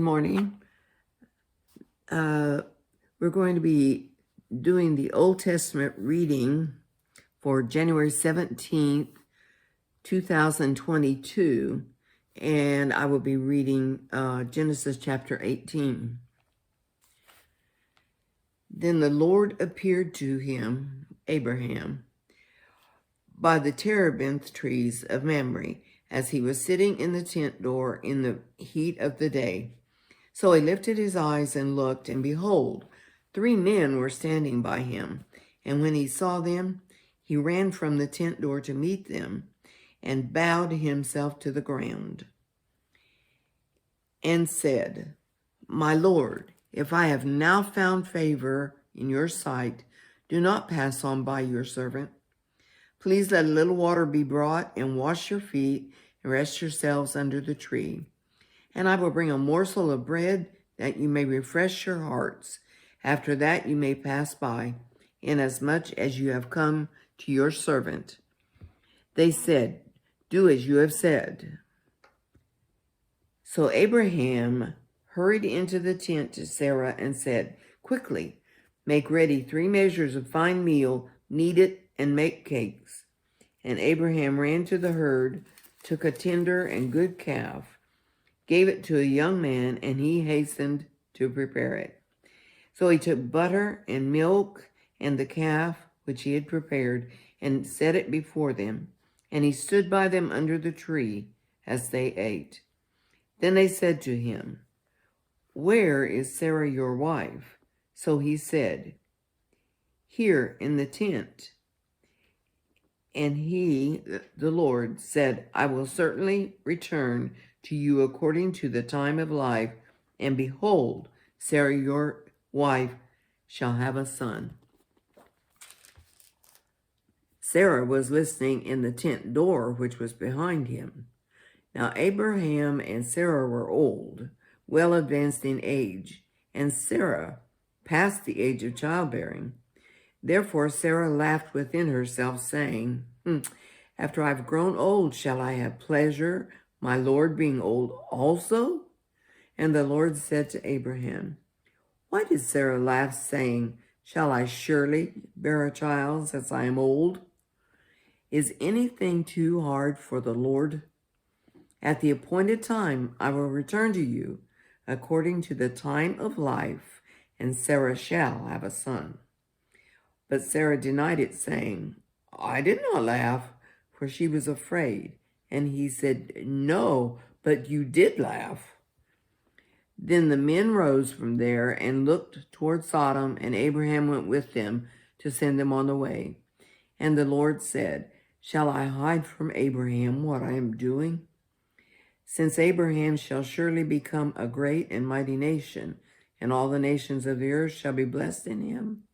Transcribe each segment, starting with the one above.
morning. We're going to be doing the Old Testament reading for January 17th, 2022, and I will be reading Genesis chapter 18. Then the Lord appeared to him, Abraham, by the terebinth trees of Mamre, as he was sitting in the tent door in the heat of the day. So he lifted his eyes and looked, and behold, 3 men were standing by him. And when he saw them, he ran from the tent door to meet them, and bowed himself to the ground, and said, My Lord, if I have now found favor in your sight, do not pass on by your servant. Please let a little water be brought, and wash your feet, and rest yourselves under the tree. And I will bring a morsel of bread, that you may refresh your hearts. After that you may pass by, inasmuch as you have come to your servant. They said, Do as you have said. So Abraham hurried into the tent to Sarah and said, Quickly, make ready 3 measures of fine meal, knead it, and make cakes. And Abraham ran to the herd, took a tender and good calf, gave it to a young man, and he hastened to prepare it. So he took butter and milk and the calf which he had prepared, and set it before them. And he stood by them under the tree as they ate. Then they said to him, Where is Sarah your wife? So he said, Here in the tent. And he, the Lord, said, I will certainly return to you according to the time of life, and behold, Sarah your wife shall have a son. Sarah was listening in the tent door which was behind him. Now Abraham and Sarah were old, well advanced in age, and Sarah past the age of childbearing. Therefore Sarah laughed within herself, saying, After I've grown old, shall I have pleasure, my Lord being old also? And the Lord said to Abraham, Why did Sarah laugh, saying, Shall I surely bear a child, since I am old? Is anything too hard for the Lord? At the appointed time I will return to you, according to the time of life, and Sarah shall have a son. But Sarah denied it, saying, I did not laugh, for she was afraid. And he said, No, but you did laugh. Then the men rose from there and looked toward Sodom, and Abraham went with them to send them on the way. And the Lord said, Shall I hide from Abraham what I am doing? Since Abraham shall surely become a great and mighty nation, and all the nations of the earth shall be blessed in him.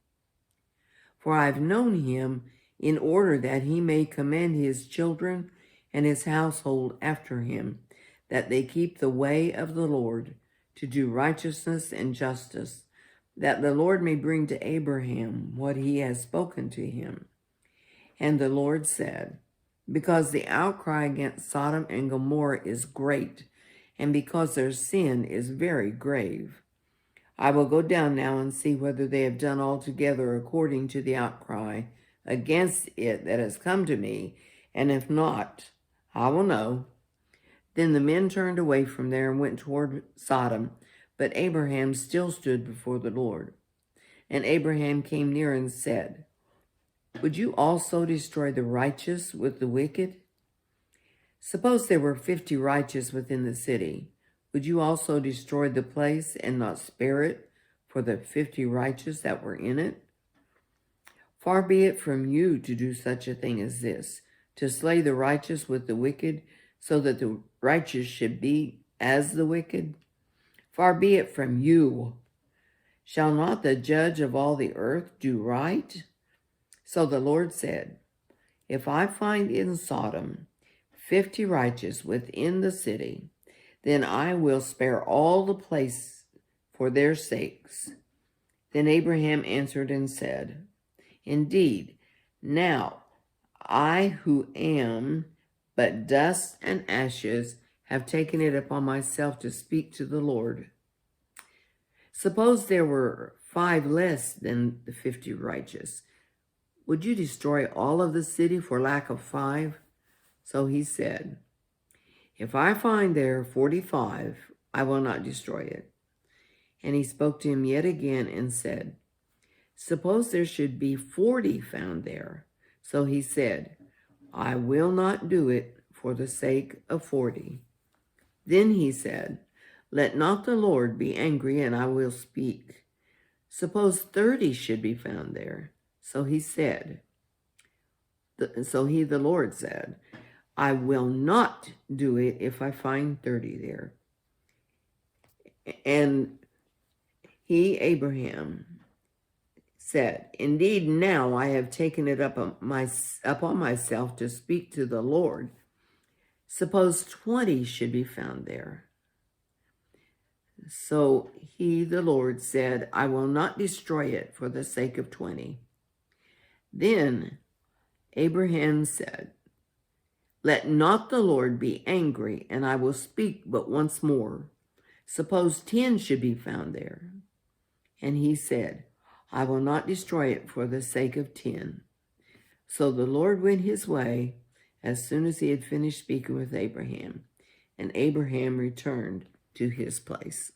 For I have known him in order that he may command his children and his household after him, that they keep the way of the Lord, to do righteousness and justice, that the Lord may bring to Abraham what he has spoken to him. And the Lord said, Because the outcry against Sodom and Gomorrah is great, and because their sin is very grave, I will go down now and see whether they have done altogether according to the outcry against it that has come to me, and if not, I will know. Then the men turned away from there and went toward Sodom, but Abraham still stood before the Lord. And Abraham came near and said, Would you also destroy the righteous with the wicked? Suppose there were 50 righteous within the city. Would you also destroy the place and not spare it for the 50 righteous that were in it? Far be it from you to do such a thing as this, to slay the righteous with the wicked, so that the righteous should be as the wicked. Far be it from you. Shall not the judge of all the earth do right? So the Lord said, If I find in Sodom 50 righteous within the city, then I will spare all the place for their sakes. Then Abraham answered and said, Indeed, now I who am but dust and ashes have taken it upon myself to speak to the Lord. Suppose there were 5 less than the 50 righteous. Would you destroy all of the city for lack of 5? So he said, if I find there 45, I will not destroy it. And he spoke to him yet again and said, suppose there should be 40 found there. So he said, I will not do it for the sake of 40. Then he said, let not the Lord be angry, and I will speak. Suppose 30 should be found there. So he said, the Lord said, I will not do it if I find 30 there. And he, Abraham, said, indeed, now I have taken it upon myself to speak to the Lord. Suppose 20 should be found there. So he, the Lord, said, I will not destroy it for the sake of 20. Then Abraham said, let not the Lord be angry, and I will speak but once more. Suppose 10 should be found there. And he said, I will not destroy it for the sake of 10. So the Lord went his way as soon as he had finished speaking with Abraham, and Abraham returned to his place.